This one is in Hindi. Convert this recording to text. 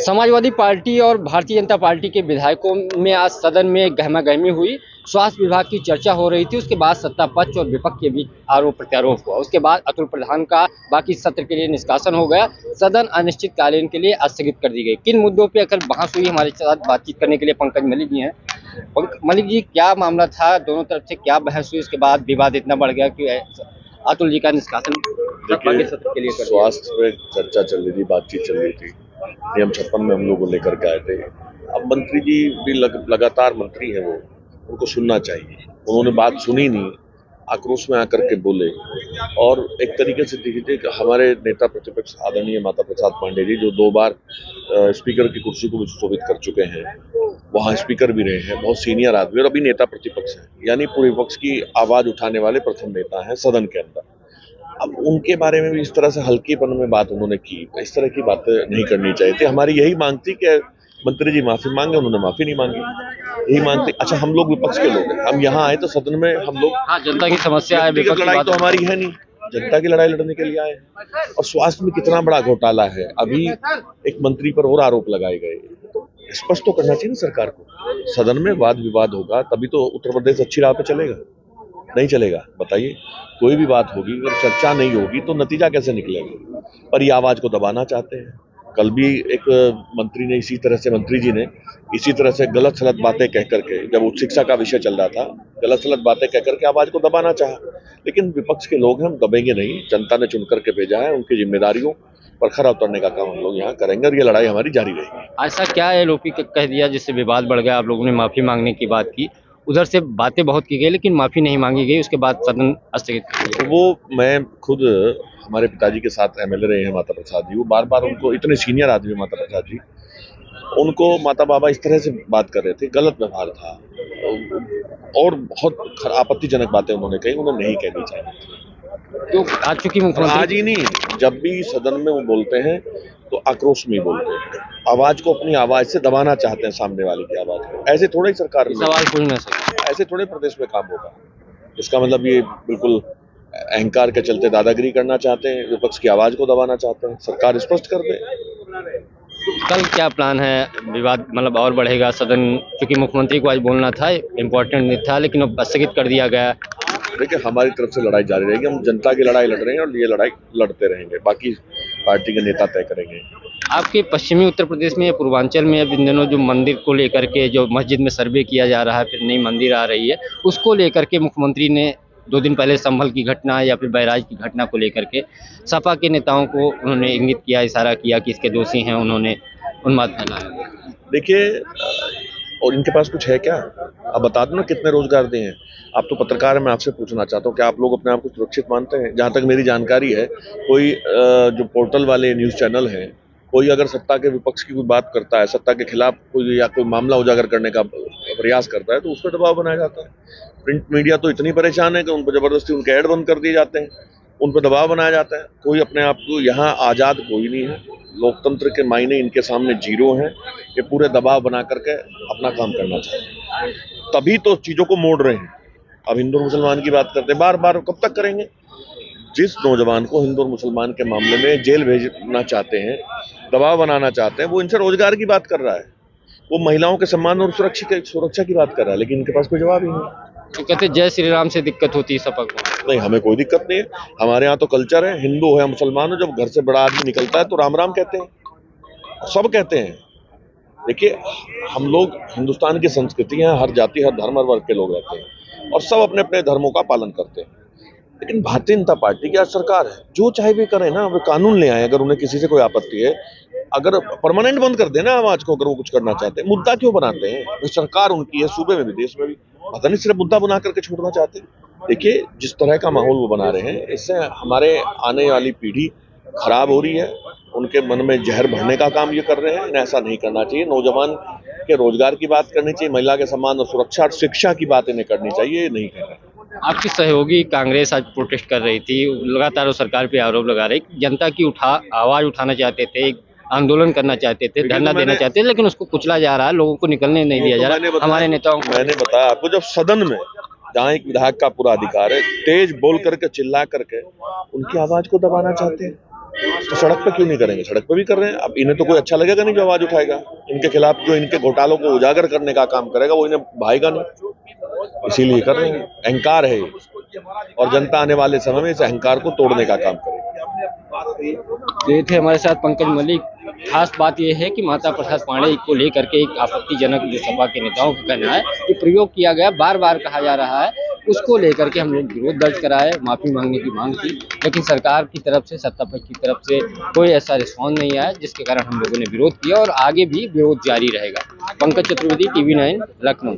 समाजवादी पार्टी और भारतीय जनता पार्टी के विधायकों में आज सदन में गहमागहमी हुई। स्वास्थ्य विभाग की चर्चा हो रही थी, उसके बाद सत्ता पक्ष और विपक्ष के बीच आरोप प्रत्यारोप हुआ। उसके बाद अतुल प्रधान का बाकी सत्र के लिए निष्कासन हो गया। सदन अनिश्चितकालीन के लिए स्थगित कर दी गई। किन मुद्दों पर आखिर बहस हुई, हमारे साथ बातचीत करने के लिए पंकज मलिक जी हैं। मलिक जी, क्या मामला था, दोनों तरफ से क्या बहस हुई, उसके बाद विवाद इतना बढ़ गया कि अतुल जी का निष्कासन बाकी सत्र के लिए कर दिया? स्वास्थ्य पे चर्चा चल रही थी, बातचीत चल रही थी। नियम 56 में हम लोग को लेकर के आए थे। अब मंत्री जी भी लगातार मंत्री हैं, वो उनको सुनना चाहिए। उन्होंने बात सुनी नहीं, आक्रोश में आकर के बोले। और एक तरीके से देखिए कि हमारे नेता प्रतिपक्ष आदरणीय माता प्रसाद पांडे जी, जो 2 बार स्पीकर की कुर्सी को भी सुशोभित कर चुके हैं, वहाँ स्पीकर भी रहे हैं, बहुत सीनियर आदमी, और अभी नेता प्रतिपक्ष हैं, यानी पूरे विपक्ष की आवाज उठाने वाले प्रथम नेता हैं सदन के अंदर। अब उनके बारे में भी इस तरह से हल्केपन में बात उन्होंने की, इस तरह की बातें नहीं करनी चाहिए थी। हमारी यही मांग थी कि मंत्री जी माफी मांगे, उन्होंने माफी नहीं मांगी। यही मांग थी। अच्छा, हम लोग विपक्ष के लोग हैं, हम यहाँ आए तो सदन में हम लोग, जनता की समस्या है, व्यक्तिगत लड़ाई तो हमारी है नहीं, जनता की लड़ाई लड़ने के लिए आए हैं। और स्वास्थ्य में कितना बड़ा घोटाला है, अभी एक मंत्री पर और आरोप लगाए गए। तो स्पष्ट तो करना चाहिए ना सरकार को। सदन में वाद विवाद होगा तभी तो उत्तर प्रदेश अच्छी राह पे चलेगा, नहीं चलेगा? बताइए, कोई भी बात होगी, अगर चर्चा नहीं होगी तो नतीजा कैसे निकलेगा? पर ये आवाज को दबाना चाहते हैं। कल भी एक मंत्री ने मंत्री जी ने इसी तरह से गलत सलत बातें कह करके, जब उच्च शिक्षा का विषय चल रहा था, गलत सलत बातें कह करके आवाज को दबाना चाहा। लेकिन विपक्ष के लोग हैं, हम दबेंगे नहीं। जनता ने चुन करके भेजा है, उनकी जिम्मेदारियों पर खरा उतरने का काम हम लोग यहाँ करेंगे, और ये लड़ाई हमारी जारी रहेगी। ऐसा क्या एलओपी कह दिया जिससे विवाद बढ़ गया? आप लोगों ने माफी मांगने की बात की, उधर से बातें बहुत की गई लेकिन माफी नहीं मांगी गई, उसके बाद सदन स्थगित कर दिया। तो वो, मैं खुद हमारे पिताजी के साथ एमएलए रहे हैं माता प्रसाद जी, वो बार बार उनको, इतने सीनियर आदमी माता प्रसाद जी, उनको माता बाबा इस तरह से बात कर रहे थे, गलत व्यवहार था और बहुत आपत्तिजनक बातें उन्होंने कही, उन्हें नहीं कहनी चाहिए। तो आज चूंकि मुख्यमंत्री आज ही नहीं, जब भी सदन में वो बोलते हैं तो आक्रोश में बोलते हैं, आवाज को अपनी आवाज से दबाना चाहते हैं, सामने वाले की आवाज को। ऐसे थोड़े ही सरकार में सवाल पूछ ना सके, ऐसे थोड़े प्रदेश में काम होगा। इसका मतलब ये बिल्कुल अहंकार के चलते दादागिरी करना चाहते हैं, विपक्ष की आवाज को दबाना चाहते हैं। सरकार स्पष्ट कर दे। कल क्या प्लान है? विवाद मतलब और बढ़ेगा सदन, क्योंकि मुख्यमंत्री को आज बोलना था, इम्पोर्टेंट नहीं था, लेकिन अब स्थगित कर दिया गया। देखिए, हमारी तरफ से लड़ाई जारी रहेगी। हम जनता की लड़ाई लड़ रहे हैं और ये लड़ाई लड़ते रहेंगे, बाकी पार्टी के नेता तय करेंगे। आपके पश्चिमी उत्तर प्रदेश में या पूर्वांचल में अब इन दिनों जो मंदिर को लेकर के, जो मस्जिद में सर्वे किया जा रहा है, फिर नई मंदिर आ रही है, उसको लेकर के मुख्यमंत्री ने 2 दिन पहले संभल की घटना या फिर बैराज की घटना को लेकर के सपा के नेताओं को उन्होंने इंगित किया, इशारा किया कि इसके दोषी हैं, उन्होंने उन्माद फैलाया। देखिए, और इनके पास कुछ है क्या? अब बता दो ना, कितने रोजगार दिए हैं? आप तो पत्रकार हैं, मैं आपसे पूछना चाहता हूँ, क्या आप लोग अपने आप को सुरक्षित मानते हैं? जहाँ तक मेरी जानकारी है, कोई जो पोर्टल वाले न्यूज चैनल हैं, कोई अगर सत्ता के विपक्ष की कोई बात करता है, सत्ता के खिलाफ कोई या कोई मामला उजागर करने का प्रयास करता है, तो उस पर दबाव बनाया जाता है। प्रिंट मीडिया तो इतनी परेशान है कि उन पर जबरदस्ती उनके ऐड बंद कर दिए जाते हैं, उन पर दबाव बनाया जाता है। कोई अपने आप को, यहाँ आजाद कोई नहीं है, लोकतंत्र के मायने इनके सामने जीरो हैं। ये पूरे दबाव बना करके अपना काम करना चाहते हैं, तभी तो चीजों को मोड़ रहे हैं। अब हिंदू मुसलमान की बात करते हैं, बार बार कब तक करेंगे? जिस नौजवान को हिंदू और मुसलमान के मामले में जेल भेजना चाहते हैं, दबाव बनाना चाहते हैं, वो इनसे रोजगार की बात कर रहा है, वो महिलाओं के सम्मान और सुरक्षा की बात कर रहा है, लेकिन इनके पास कोई जवाब ही नहीं। तो कहते जय श्री राम से दिक्कत होती है सपा को। नहीं, हमें कोई दिक्कत नहीं है। हमारे यहाँ तो कल्चर है, हिंदू हो या मुसलमान हो, जब घर से बड़ा आदमी निकलता है तो राम राम कहते हैं, सब कहते हैं। देखिए, हम लोग, हिंदुस्तान की संस्कृति है, हर जाति हर धर्म हर वर्ग के लोग रहते हैं और सब अपने अपने धर्मों का पालन करते हैं। लेकिन भारतीय जनता पार्टी की आज सरकार है, जो चाहे भी करें ना, वे कानून ले आए। अगर उन्हें किसी से कोई आपत्ति है, अगर परमानेंट बंद कर देना आवाज को, अगर वो कुछ करना चाहते हैं, मुद्दा क्यों बनाते हैं? वो सरकार उनकी है, सूबे में भी देश में भी, पता नहीं सिर्फ मुद्दा बना करके छोड़ना चाहते हैं। देखिए, जिस तरह का माहौल वो बना रहे हैं, इससे हमारे आने वाली पीढ़ी खराब हो रही है, उनके मन में जहर भरने का काम ये कर रहे हैं। ऐसा नहीं करना चाहिए। नौजवान के रोजगार की बात करनी चाहिए, महिला के सम्मान और सुरक्षा और शिक्षा की बात इन्हें करनी चाहिए, ये नहीं कर रहे। आपकी सहयोगी कांग्रेस आज प्रोटेस्ट कर रही थी, लगातार वो सरकार पे आरोप लगा रही, जनता की आवाज उठाना चाहते थे, आंदोलन करना चाहते थे, धरना देना चाहते थे, लेकिन उसको कुचला जा रहा है, लोगों को निकलने नहीं दिया जा रहा। हमारे नेताओं को मैंने बताया आपको, जब सदन में, जहाँ एक विधायक का पूरा अधिकार है, तेज बोल करके चिल्ला करके उनकी आवाज को दबाना चाहते हैं, तो सड़क पे क्यों नहीं करेंगे? सड़क पे भी कर रहे हैं। अब इन्हें तो कोई अच्छा लगेगा नहीं जो आवाज उठाएगा इनके खिलाफ, जो इनके घोटालों को उजागर करने का काम करेगा वो इन्हें भाएगा नहीं, इसीलिए कर रहे हैं। अहंकार है ये, और जनता आने वाले समय में इस अहंकार को तोड़ने का काम करेगी। तो ये थे हमारे साथ पंकज मल्लिक। खास बात यह है कि माता प्रसाद पांडेय को लेकर के एक आपत्तिजनक जो सपा के नेताओं का कहना है कि प्रयोग किया गया, बार बार कहा जा रहा है, उसको लेकर के हम लोग विरोध दर्ज कराए, माफी मांगने की मांग की, लेकिन सरकार की तरफ से, सत्ता पक्ष की तरफ से कोई ऐसा रिस्पॉन्स नहीं आया, जिसके कारण हम लोगों ने विरोध किया और आगे भी विरोध जारी रहेगा। पंकज चतुर्वेदी, TV9, लखनऊ।